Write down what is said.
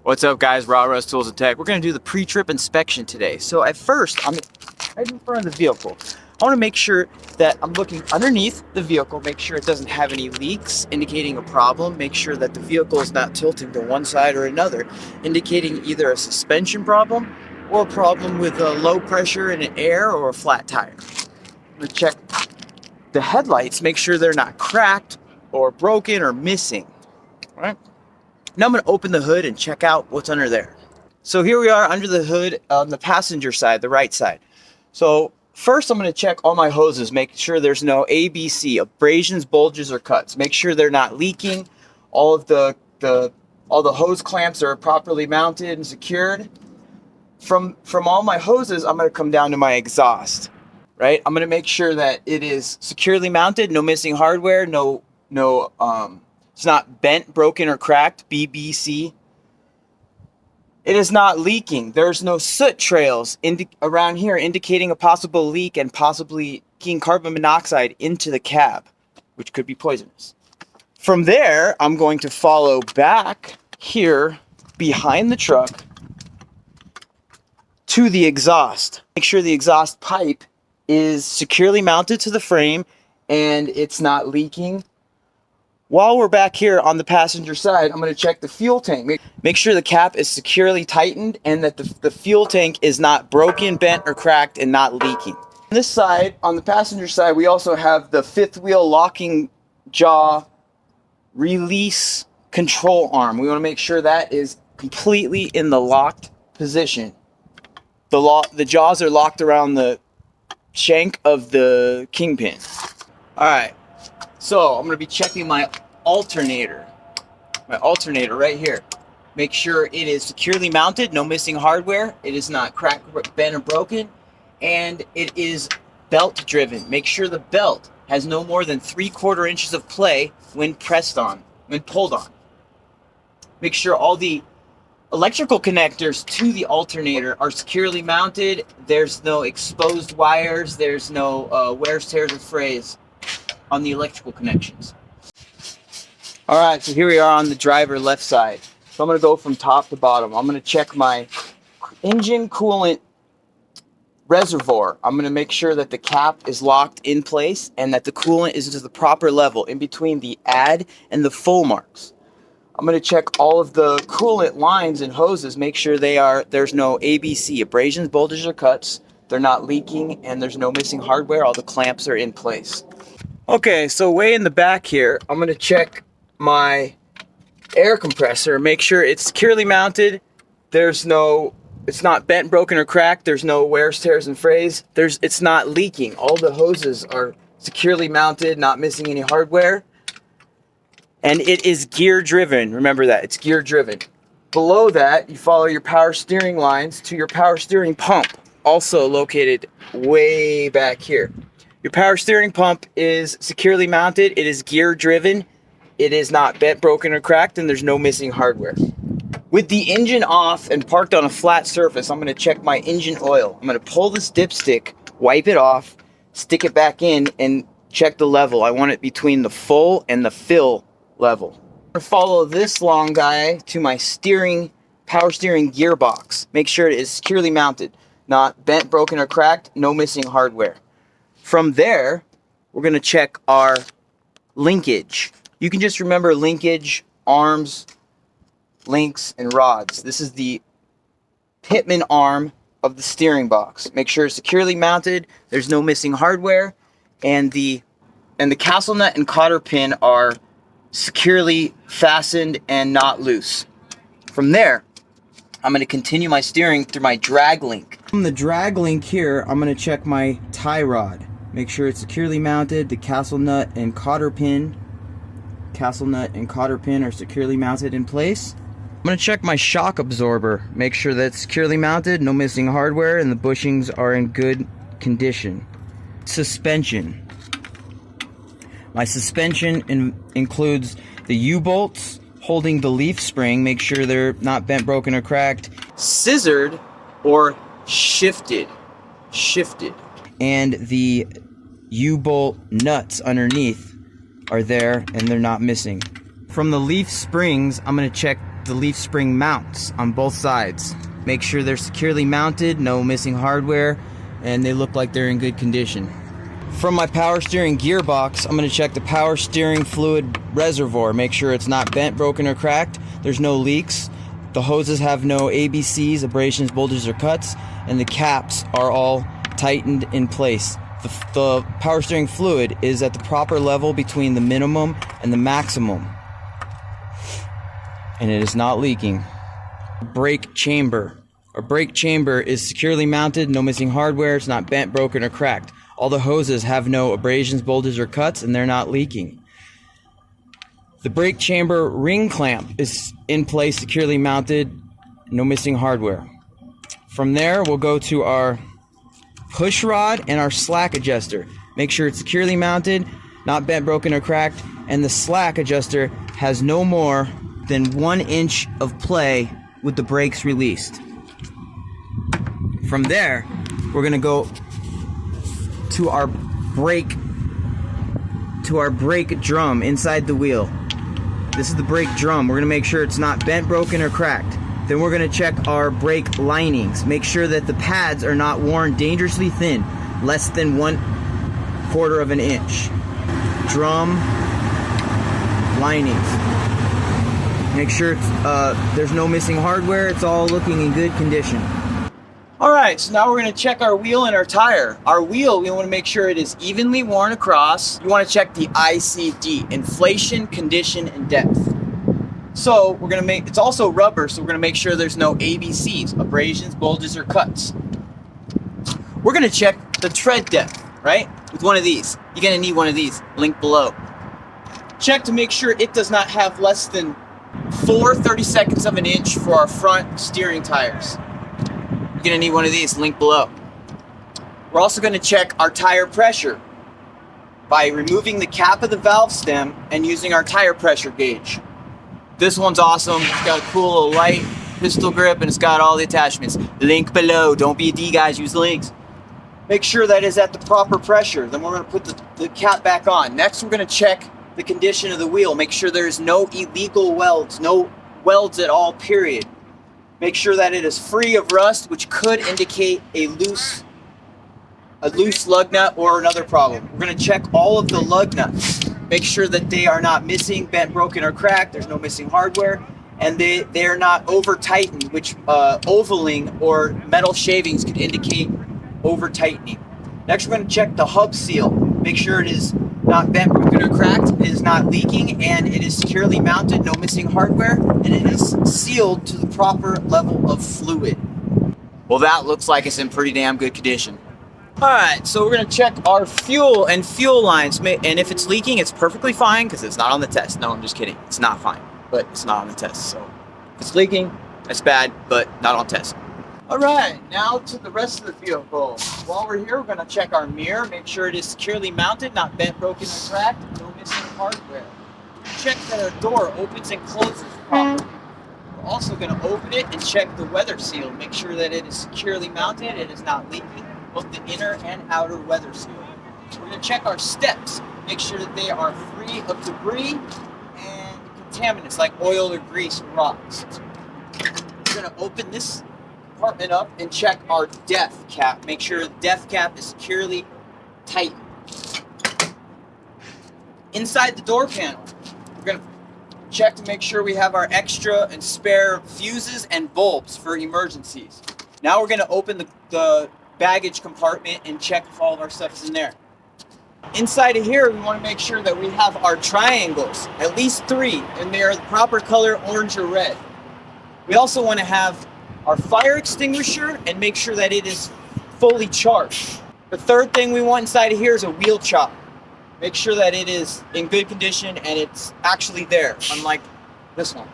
What's up, guys? RUSS Tools and Tech. We're going to do the pre-trip inspection today. So at first, I'm right in front of the vehicle. I want to make sure that I'm looking underneath the vehicle, make sure it doesn't have any leaks indicating a problem, make sure that the vehicle is not tilting to one side or another, indicating either a suspension problem or a problem with low pressure in air or a flat tire. I'm going to check the headlights, make sure they're not cracked or broken or missing. All right. Now I'm going to open the hood and check out what's under there. So here we are under the hood on the passenger side, the right side. So first I'm going to check all my hoses, make sure there's no ABC, abrasions, bulges, or cuts. Make sure they're not leaking. All of the hose clamps are properly mounted and secured. From all my hoses, I'm going to come down to my exhaust. Right? I'm going to make sure that it is securely mounted, no missing hardware, it's not bent, broken, or cracked, BBC. It is not leaking. There's no soot trails around here indicating a possible leak and possibly leaking carbon monoxide into the cab, which could be poisonous. From there, I'm going to follow back here behind the truck to the exhaust. Make sure the exhaust pipe is securely mounted to the frame and it's not leaking. While we're back here on the passenger side, I'm going to check the fuel tank. Make sure the cap is securely tightened and that the fuel tank is not broken, bent, or cracked and not leaking. On this side, on the passenger side, we also have the fifth wheel locking jaw release control arm. We want to make sure that is completely in the locked position. The jaws are locked around the shank of the kingpin. All right. So I'm going to be checking my alternator right here. Make sure it is securely mounted, no missing hardware. It is not cracked, bent, or broken. And it is belt driven. Make sure the belt has no more than 3/4 inches of play when pulled on. Make sure all the electrical connectors to the alternator are securely mounted. There's no exposed wires. There's no wears, tears, or frays on the electrical connections. All right, so here we are on the driver left side. So I'm going to go from top to bottom. I'm going to check my engine coolant reservoir. I'm going to make sure that the cap is locked in place and that the coolant is to the proper level in between the add and the full marks. I'm going to check all of the coolant lines and hoses, make sure there's no ABC, abrasions, bulges, or cuts. They're not leaking and there's no missing hardware. All the clamps are in place. Okay, so way in the back here, I'm going to check my air compressor, make sure it's securely mounted. It's not bent, broken, or cracked. There's no wears, tears, and frays. It's not leaking. All the hoses are securely mounted, not missing any hardware. And it is gear driven. Remember that, it's gear driven. Below that, you follow your power steering lines to your power steering pump, also located way back here. Your power steering pump is securely mounted, it is gear driven, it is not bent, broken, or cracked, and there's no missing hardware. With the engine off and parked on a flat surface, I'm going to check my engine oil. I'm going to pull this dipstick, wipe it off, stick it back in, and check the level. I want it between the full and the fill level. I'm going to follow this long guy to my power steering gearbox. Make sure it is securely mounted, not bent, broken, or cracked, no missing hardware. From there, we're going to check our linkage. You can just remember linkage, arms, links, and rods. This is the pitman arm of the steering box. Make sure it's securely mounted, there's no missing hardware, and the castle nut and cotter pin are securely fastened and not loose. From there, I'm going to continue my steering through my drag link. From the drag link here, I'm going to check my tie rod. Make sure it's securely mounted. The castle nut and cotter pin are securely mounted in place. I'm going to check my shock absorber. Make sure that's securely mounted, no missing hardware, and the bushings are in good condition. Suspension. My suspension includes the U-bolts holding the leaf spring. Make sure they're not bent, broken, or cracked. Scissored or shifted. And the U-bolt nuts underneath are there and they're not missing. From the leaf springs, I'm going to check the leaf spring mounts on both sides. Make sure they're securely mounted, no missing hardware, and they look like they're in good condition. From my power steering gearbox, I'm going to check the power steering fluid reservoir. Make sure it's not bent, broken, or cracked. There's no leaks. The hoses have no ABCs, abrasions, bulges, or cuts, and the caps are all tightened in place. The power steering fluid is at the proper level between the minimum and the maximum, and it is not leaking. Brake chamber. Our brake chamber is securely mounted, no missing hardware, it's not bent, broken, or cracked. All the hoses have no abrasions, bulges, or cuts, and they're not leaking. The brake chamber ring clamp is in place, securely mounted, no missing hardware. From there, we'll go to our push rod and our slack adjuster. Make sure it's securely mounted, not bent, broken, or cracked, and the slack adjuster has no more than 1 inch of play with the brakes released. From there, we're going to go to our brake drum inside the wheel. This is the brake drum. We're going to make sure it's not bent, broken, or cracked. Then we're going to check our brake linings. Make sure that the pads are not worn dangerously thin, less than 1/4 of an inch. Drum linings. Make sure there's no missing hardware. It's all looking in good condition. Alright, so now we're going to check our wheel and our tire. Our wheel, we want to make sure it is evenly worn across. You want to check the ICD, inflation, condition, and depth. So we're going to it's also rubber, so we're going to make sure there's no ABCs, abrasions, bulges, or cuts. We're going to check the tread depth, right? With one of these. You're going to need one of these, link below. Check to make sure it does not have less than 4/32 of an inch for our front steering tires. You're going to need one of these, link below. We're also going to check our tire pressure by removing the cap of the valve stem and using our tire pressure gauge. This one's awesome. It's got a cool little light pistol grip and it's got all the attachments. Link below. Don't be a D, guys. Use the links. Make sure that is at the proper pressure. Then we're going to put the cap back on. Next, we're going to check the condition of the wheel. Make sure there's no illegal welds, no welds at all, period. Make sure that it is free of rust, which could indicate a loose lug nut or another problem. We're going to check all of the lug nuts. Make sure that they are not missing, bent, broken, or cracked. There's no missing hardware. And they are not over-tightened, which ovaling or metal shavings could indicate over-tightening. Next, we're going to check the hub seal. Make sure it is not bent, broken, or cracked. It is not leaking, and it is securely mounted, no missing hardware, and it is sealed to the proper level of fluid. Well, that looks like it's in pretty damn good condition. Alright, so we're going to check our fuel and fuel lines, and if it's leaking, it's perfectly fine because it's not on the test. No, I'm just kidding. It's not fine, but it's not on the test. So if it's leaking, that's bad, but not on test. Alright, now to the rest of the vehicle. While we're here, we're going to check our mirror, make sure it is securely mounted, not bent, broken, or cracked, no missing hardware. Check that our door opens and closes properly. We're also going to open it and check the weather seal, make sure that it is securely mounted, it is not leaking, both the inner and outer weather seal. We're going to check our steps, make sure that they are free of debris and contaminants like oil or grease or rocks. We're going to open this compartment up and check our depth cap. Make sure the depth cap is securely tightened. Inside the door panel, we're going to check to make sure we have our extra and spare fuses and bulbs for emergencies. Now we're going to open the baggage compartment and check if all of our stuff is in there. Inside of here, we want to make sure that we have our triangles, at least 3, and they are the proper color, orange or red. We also want to have our fire extinguisher and make sure that it is fully charged. The third thing we want inside of here is a wheel chop. Make sure that it is in good condition and it's actually there, unlike this one.